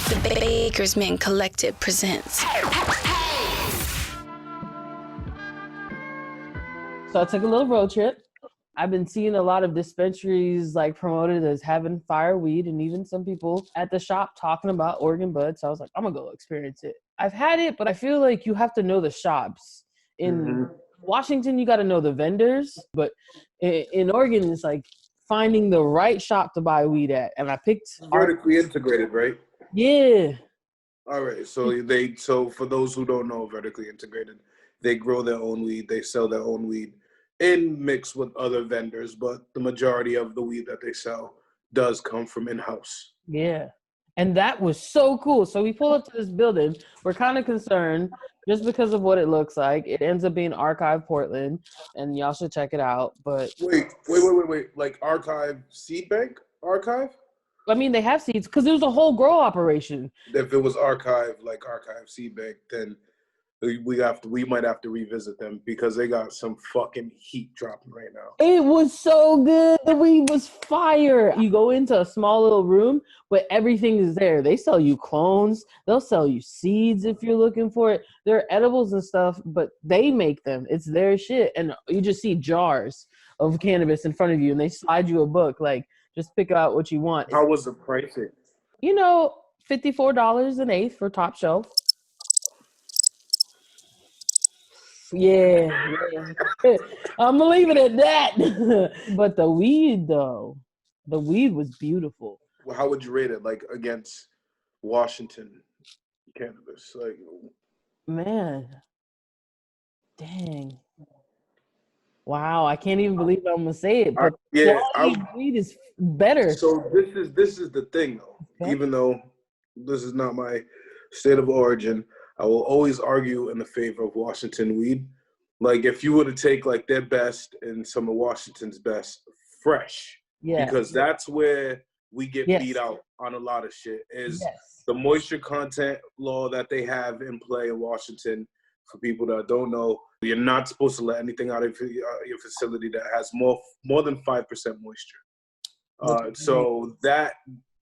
The Baker's Man Collective presents. So I took a little road trip. I've been seeing a lot of dispensaries like promoted as having fire weed, and even some people at the shop talking about Oregon bud. So I was like, I'm gonna go experience it. I've had it, but I feel like you have to know the shops. In Washington, you got to know the vendors, but in Oregon, it's like finding the right shop to buy weed at. And I picked vertically integrated, right? Yeah. All right. So for those who don't know, vertically integrated, they grow their own weed, they sell their own weed in mix with other vendors, but the majority of the weed that they sell does come from in-house. Yeah. And that was so cool. So we pull up to this building. We're kind of concerned just because of what it looks like. It ends up being Archive Portland, and y'all should check it out. But wait. Like Archive Seed Bank? Archive? I mean, they have seeds because it was a whole grow operation. If it was Archive, like Archive Seed Bank, then we might have to revisit them because they got some fucking heat dropping right now. It was so good. The weed was fire. You go into a small little room, but everything is there. They sell you clones. They'll sell you seeds if you're looking for it. They're edibles and stuff, but they make them. It's their shit. And you just see jars of cannabis in front of you, and they slide you a book. Like, just pick out what you want. How was the pricing? You know, $54 an eighth for top shelf. Yeah. I'm gonna leave it at that. But the weed, though, the weed was beautiful. Well, how would you rate it, like against Washington cannabis? Like, man, dang, wow! I can't even believe I'm gonna say it, but weed is better. So this is the thing, though. Okay. Even though this is not my state of origin, I will always argue in the favor of Washington weed. Like, if you were to take like their best and some of Washington's best fresh, because that's where we get beat out on a lot of shit, is the moisture content law that they have in play in Washington. For people that don't know, you're not supposed to let anything out of your facility that has more than 5% moisture. So that,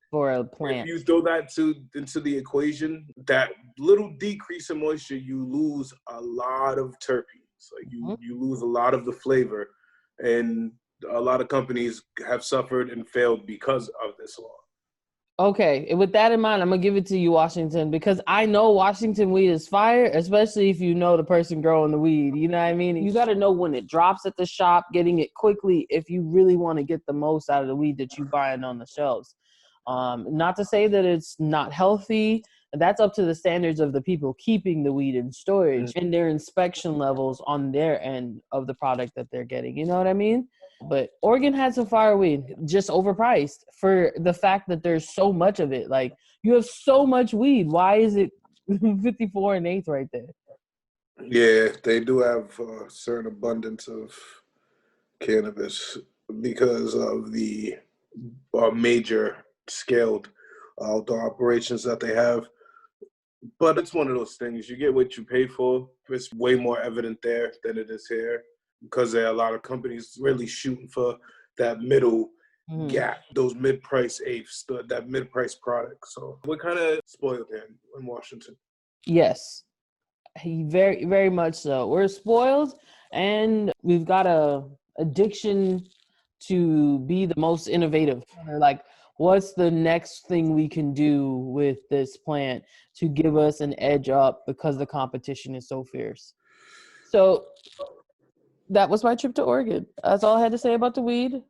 for a plant, if you throw that into the equation, that little decrease in moisture, you lose a lot of terpenes. Like you lose a lot of the flavor, and a lot of companies have suffered and failed because of this law. Okay, with that in mind, I'm gonna give it to you, Washington, because I know Washington weed is fire, especially if you know the person growing the weed. You know what I mean? You got to know when it drops at the shop, getting it quickly if you really want to get the most out of the weed that you buying on the shelves. Not to say that it's not healthy. That's up to the standards of the people keeping the weed in storage and their inspection levels on their end of the product that they're getting. You know what I mean? But Oregon had some fire weed, just overpriced for the fact that there's so much of it. Like, you have so much weed. Why is it 54 and eighth right there? Yeah, they do have a certain abundance of cannabis because of the major scaled outdoor operations that they have. But it's one of those things. You get what you pay for. It's way more evident there than it is here because there are a lot of companies really shooting for that middle gap, those mid-price eighths, that mid-price product. So we're kind of spoiled here in Washington. Yes, very, very much so. We're spoiled, and we've got a addiction to be the most innovative. Like, what's the next thing we can do with this plant to give us an edge up because the competition is so fierce? So that was my trip to Oregon. That's all I had to say about the weed.